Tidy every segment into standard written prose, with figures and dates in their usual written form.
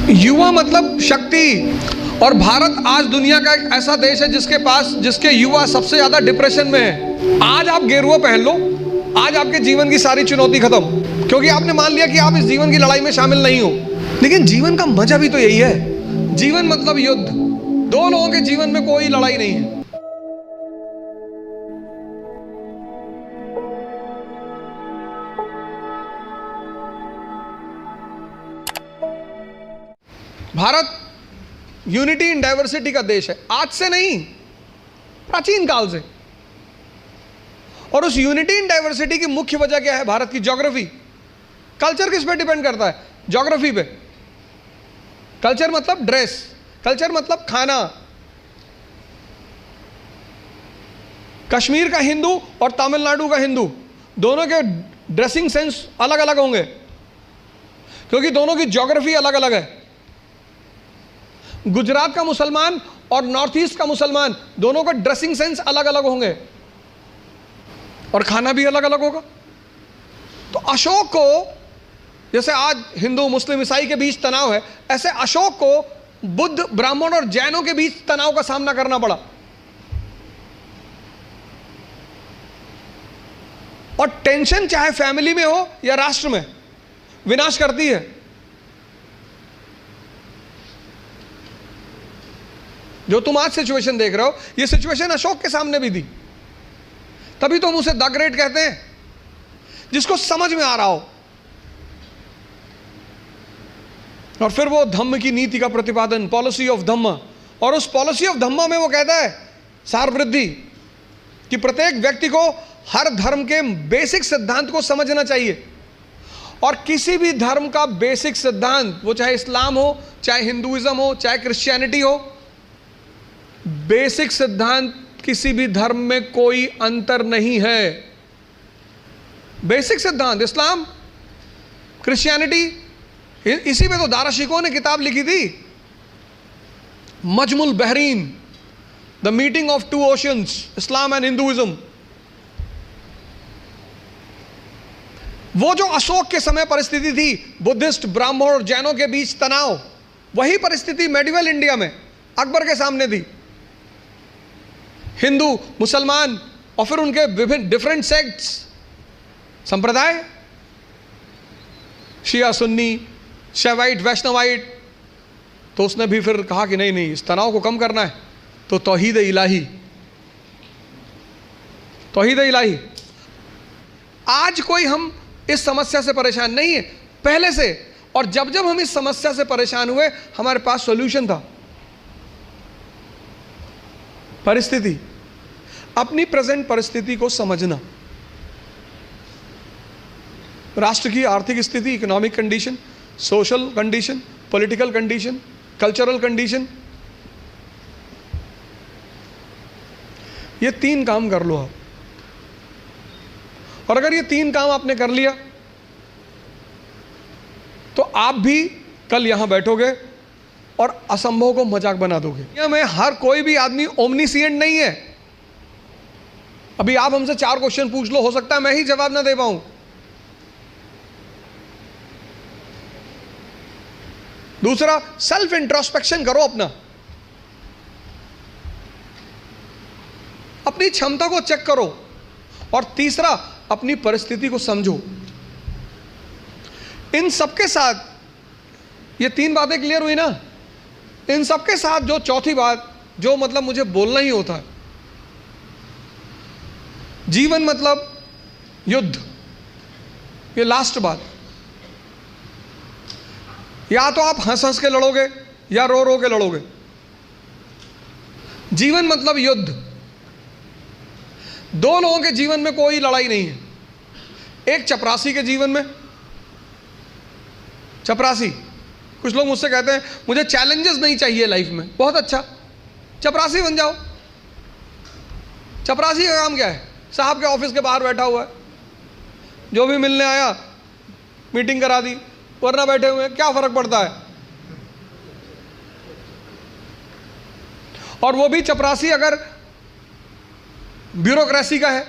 युवा मतलब शक्ति। और भारत आज दुनिया का एक ऐसा देश है जिसके युवा सबसे ज्यादा डिप्रेशन में है। आज आप गेरुआ पहन लो, आज आपके जीवन की सारी चुनौती खत्म, क्योंकि आपने मान लिया कि आप इस जीवन की लड़ाई में शामिल नहीं हो। लेकिन जीवन का मजा भी तो यही है। जीवन मतलब युद्ध। दो लोगों के जीवन में कोई लड़ाई नहीं है। भारत यूनिटी इन डाइवर्सिटी का देश है, आज से नहीं, प्राचीन काल से। और उस यूनिटी इन डाइवर्सिटी की मुख्य वजह क्या है? भारत की ज्योग्राफी। कल्चर किस पे डिपेंड करता है? ज्योग्राफी पे। कल्चर मतलब ड्रेस, कल्चर मतलब खाना। कश्मीर का हिंदू और तमिलनाडु का हिंदू, दोनों के ड्रेसिंग सेंस अलग अलग होंगे, क्योंकि दोनों की ज्योग्राफी अलग अलग है। गुजरात का मुसलमान और नॉर्थ ईस्ट का मुसलमान, दोनों का ड्रेसिंग सेंस अलग अलग होंगे और खाना भी अलग अलग होगा। तो अशोक को, जैसे आज हिंदू मुस्लिम ईसाई के बीच तनाव है, ऐसे अशोक को बुद्ध ब्राह्मण और जैनों के बीच तनाव का सामना करना पड़ा। और टेंशन चाहे फैमिली में हो या राष्ट्र में, विनाश करती है। जो तुम आज सिचुएशन देख रहे हो, ये सिचुएशन अशोक के सामने भी थी। तभी तो हम उसे द ग्रेट कहते हैं, जिसको समझ में आ रहा हो। और फिर वो धम्म की नीति का प्रतिपादन, पॉलिसी ऑफ धम्म। और उस पॉलिसी ऑफ धम्म में वो कहता है सार वृद्धि, कि प्रत्येक व्यक्ति को हर धर्म के बेसिक सिद्धांत को समझना चाहिए। और किसी भी धर्म का बेसिक सिद्धांत, वो चाहे इस्लाम हो, चाहे हिंदुइज्म हो, चाहे क्रिश्चियनिटी हो, बेसिक सिद्धांत किसी भी धर्म में कोई अंतर नहीं है। बेसिक सिद्धांत इस्लाम, क्रिश्चियनिटी, इसी में तो दाराशिकों ने किताब लिखी थी, Majma-ul Bahrain, the meeting of two oceans, Islam and Hinduism. वो जो अशोक के समय परिस्थिति थी, बुद्धिस्ट ब्राह्मण और जैनों के बीच तनाव, वही परिस्थिति मेडिवल इंडिया में अकबर के सामने थी। हिंदू मुसलमान और फिर उनके विभिन्न डिफरेंट सेक्ट्स, संप्रदाय, शिया सुन्नी, शैवाइट वैष्णवाइट। तो उसने भी फिर कहा कि नहीं, इस तनाव को कम करना है तो तौहीद इलाही, तौहीद इलाही। आज कोई हम इस समस्या से परेशान नहीं है, पहले से। और जब जब हम इस समस्या से परेशान हुए, हमारे पास सॉल्यूशन था। परिस्थिति, अपनी प्रेजेंट परिस्थिति को समझना, राष्ट्र की आर्थिक स्थिति, economic condition, social condition, political condition, cultural condition, ये तीन काम कर लो आप। और अगर ये तीन काम आपने कर लिया, तो आप भी कल यहां बैठोगे और असंभव को मजाक बना दोगे। दुनिया में हर कोई भी आदमी ओमनीसिएंट नहीं है। अभी आप हमसे 4 क्वेश्चन पूछ लो, हो सकता है मैं ही जवाब ना दे पाऊं। दूसरा, सेल्फ इंट्रोस्पेक्शन करो, अपनी क्षमता को चेक करो। और तीसरा, अपनी परिस्थिति को समझो। इन सबके साथ, ये 3 बातें क्लियर हुई ना, इन सबके साथ जो चौथी बात, जो मतलब मुझे बोलना ही होता है, जीवन मतलब युद्ध। ये लास्ट बात। या तो आप हंस हंस के लड़ोगे या रो रो के लड़ोगे। जीवन मतलब युद्ध। दो लोगों के जीवन में कोई लड़ाई नहीं है। एक चपरासी के जीवन में, चपरासी, कुछ लोग मुझसे कहते हैं मुझे चैलेंजेस नहीं चाहिए लाइफ में। बहुत अच्छा, चपरासी बन जाओ। चपरासी का काम क्या है? साहब के ऑफिस के बाहर बैठा हुआ है, जो भी मिलने आया मीटिंग करा दी, वरना बैठे हुए हैं, क्या फर्क पड़ता है। और वो भी चपरासी अगर ब्यूरोक्रेसी का है,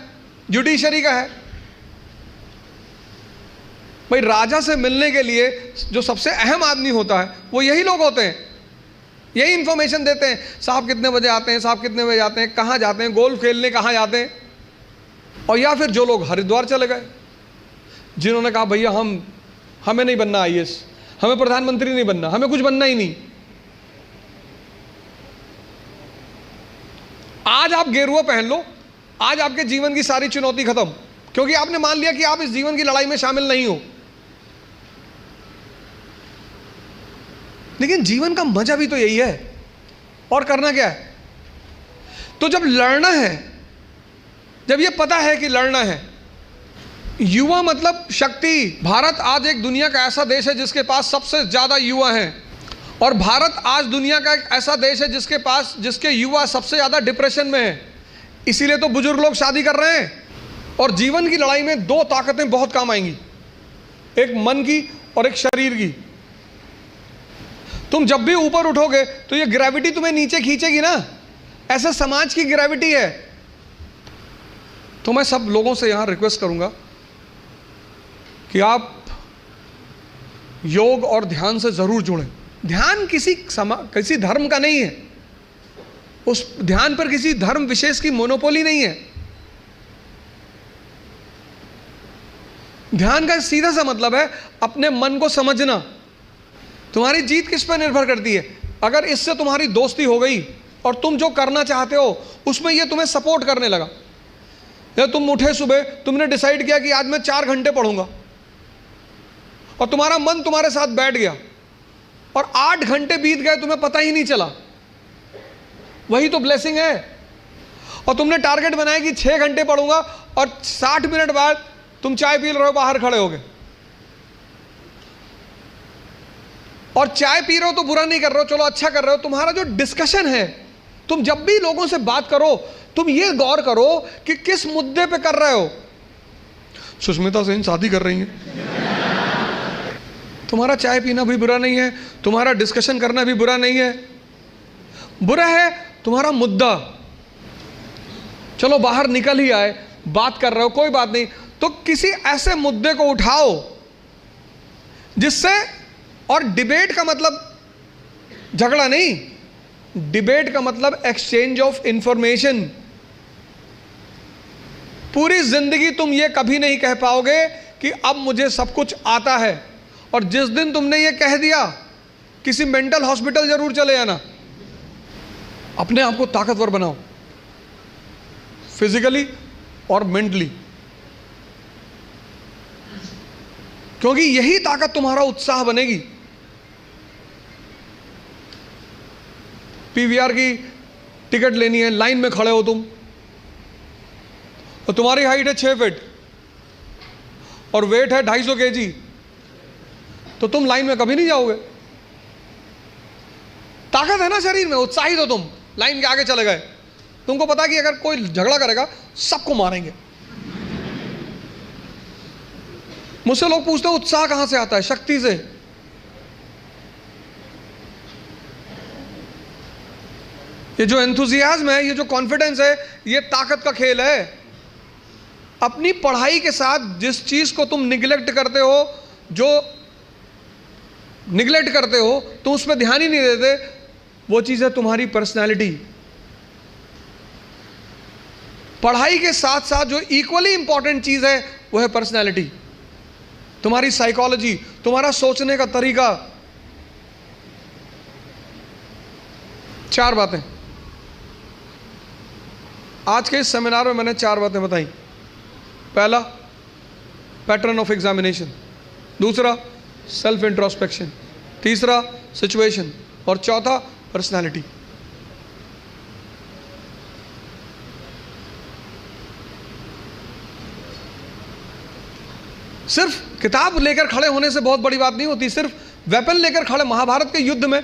जुडिशरी का है, भाई राजा से मिलने के लिए जो सबसे अहम आदमी होता है वो यही लोग होते हैं, यही इंफॉर्मेशन देते हैं। साहब कितने बजे आते हैं, साहब कितने बजे आते हैं, कहाँ जाते हैं, गोल्फ खेलने कहाँ जाते हैं। और या फिर जो लोग हरिद्वार चले गए, जिन्होंने कहा भैया हमें नहीं बनना आईएएस, हमें प्रधानमंत्री नहीं बनना, हमें कुछ बनना ही नहीं। आज आप गेरुआ पहन लो, आज आपके जीवन की सारी चुनौती खत्म, क्योंकि आपने मान लिया कि आप इस जीवन की लड़ाई में शामिल नहीं हो। लेकिन जीवन का मजा भी तो यही है, और करना क्या है। तो जब लड़ना है, जब ये पता है कि लड़ना है, युवा मतलब शक्ति। भारत आज एक दुनिया का ऐसा देश है जिसके पास सबसे ज्यादा युवा हैं, और भारत आज दुनिया का एक ऐसा देश है जिसके युवा सबसे ज्यादा डिप्रेशन में है। इसीलिए तो बुजुर्ग लोग शादी कर रहे हैं। और जीवन की लड़ाई में दो ताकतें बहुत काम आएंगी, एक मन की और एक शरीर की। तुम जब भी ऊपर उठोगे तो ये ग्रेविटी तुम्हें नीचे खींचेगी ना, ऐसा समाज की ग्रेविटी है। तो मैं सब लोगों से यहां रिक्वेस्ट करूंगा कि आप योग और ध्यान से जरूर जुड़ें। ध्यान किसी धर्म का नहीं है, उस ध्यान पर किसी धर्म विशेष की मोनोपोली नहीं है। ध्यान का सीधा सा मतलब है अपने मन को समझना। तुम्हारी जीत किस पर निर्भर करती है। अगर इससे तुम्हारी दोस्ती हो गई और तुम जो करना चाहते हो उसमें ये तुम्हें सपोर्ट करने लगा, या तुम उठे सुबह, तुमने डिसाइड किया कि आज मैं 4 घंटे पढ़ूंगा, और तुम्हारा मन तुम्हारे साथ बैठ गया और 8 घंटे बीत गए, तुम्हें पता ही नहीं चला, वही तो ब्लेसिंग है। और तुमने टारगेट बनाया कि 6 घंटे पढ़ूंगा, और 60 मिनट बाद तुम चाय पी रहे हो, बाहर खड़े हो गए। और चाय पी रहे हो तो बुरा नहीं कर रहे हो, चलो अच्छा कर रहे हो। तुम्हारा जो डिस्कशन है, तुम जब भी लोगों से बात करो, तुम ये गौर करो कि किस मुद्दे पे कर रहे हो। सुष्मिता सेन शादी कर रही हैं, तुम्हारा चाय पीना भी बुरा नहीं है, तुम्हारा डिस्कशन करना भी बुरा नहीं है। बुरा है तुम्हारा मुद्दा। चलो बाहर निकल ही आए, बात कर रहे हो, कोई बात नहीं, तो किसी ऐसे मुद्दे को उठाओ जिससे, और डिबेट का मतलब झगड़ा नहीं, डिबेट का मतलब एक्सचेंज ऑफ इंफॉर्मेशन। पूरी जिंदगी तुम ये कभी नहीं कह पाओगे कि अब मुझे सब कुछ आता है, और जिस दिन तुमने ये कह दिया, किसी मेंटल हॉस्पिटल जरूर चले जाना। अपने आप को ताकतवर बनाओ, फिजिकली और मेंटली, क्योंकि यही ताकत तुम्हारा उत्साह बनेगी। पीवीआर की टिकट लेनी है, लाइन में खड़े हो तुम, और तुम्हारी हाइट है 6 फीट और वेट है 250 kg, तो तुम लाइन में कभी नहीं जाओगे। ताकत है ना शरीर में, उत्साहित हो तुम, लाइन के आगे चले गए। तुमको पता कि अगर कोई झगड़ा करेगा सबको मारेंगे। मुझसे लोग पूछते हैं उत्साह कहां से आता है? शक्ति से। ये जो एंथुजियाज्म है, ये जो कॉन्फिडेंस है, ये ताकत का खेल है। अपनी पढ़ाई के साथ जिस चीज को तुम निगलेक्ट करते हो, जो निगलेक्ट करते हो, तुम उस पर ध्यान ही नहीं देते, वो चीज है तुम्हारी पर्सनैलिटी। पढ़ाई के साथ साथ जो इक्वली इंपॉर्टेंट चीज है वो है पर्सनैलिटी, तुम्हारी साइकोलॉजी, तुम्हारा सोचने का तरीका। 4 बातें आज के इस सेमिनार में मैंने 4 बातें बताई। पहला, पैटर्न ऑफ एग्जामिनेशन। दूसरा, सेल्फ इंट्रोस्पेक्शन। तीसरा, सिचुएशन। और चौथा, पर्सनालिटी। सिर्फ किताब लेकर खड़े होने से बहुत बड़ी बात नहीं होती। सिर्फ वेपन लेकर खड़े, महाभारत के युद्ध में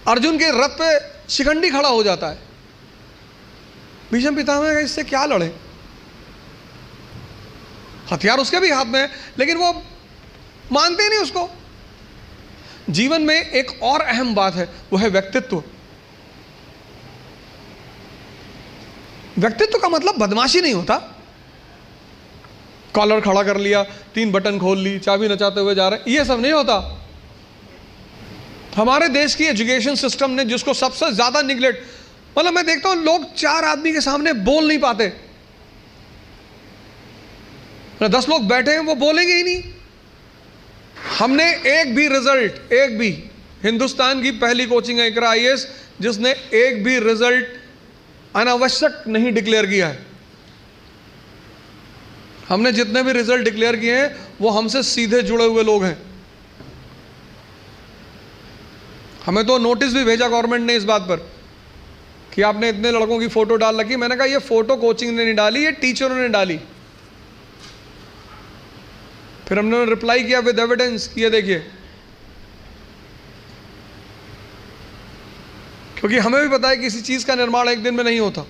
अर्जुन के रथ पे शिखंडी खड़ा हो जाता है। भीष्म पितामह इससे क्या लड़े? हथियार उसके भी हाथ में है, लेकिन वो मानते नहीं उसको। जीवन में एक और अहम बात है, वो है व्यक्तित्व। व्यक्तित्व का मतलब बदमाशी नहीं होता। कॉलर खड़ा कर लिया, 3 बटन खोल ली, चाबी नचाते हुए जा रहे हैं, ये सब नहीं होता। हमारे देश की एजुकेशन सिस्टम ने जिसको सबसे ज्यादा निगलेक्ट, मतलब मैं देखता हूं लोग 4 आदमी के सामने बोल नहीं पाते, 10 लोग बैठे हैं वो बोलेंगे ही नहीं। हमने एक भी हिंदुस्तान की पहली कोचिंग है इकरा IAS जिसने एक भी रिजल्ट अनावश्यक नहीं डिक्लेयर किया है। हमने जितने भी रिजल्ट डिक्लेयर किए हैं वो हमसे सीधे जुड़े हुए लोग हैं। हमें तो नोटिस भी भेजा गवर्नमेंट ने इस बात पर कि आपने इतने लड़कों की फोटो डाल रखी। मैंने कहा ये फोटो कोचिंग ने नहीं डाली, ये टीचरों ने डाली। फिर हमने रिप्लाई किया विद एविडेंस, ये देखिए, क्योंकि हमें भी पता है कि किसी चीज का निर्माण एक दिन में नहीं होता।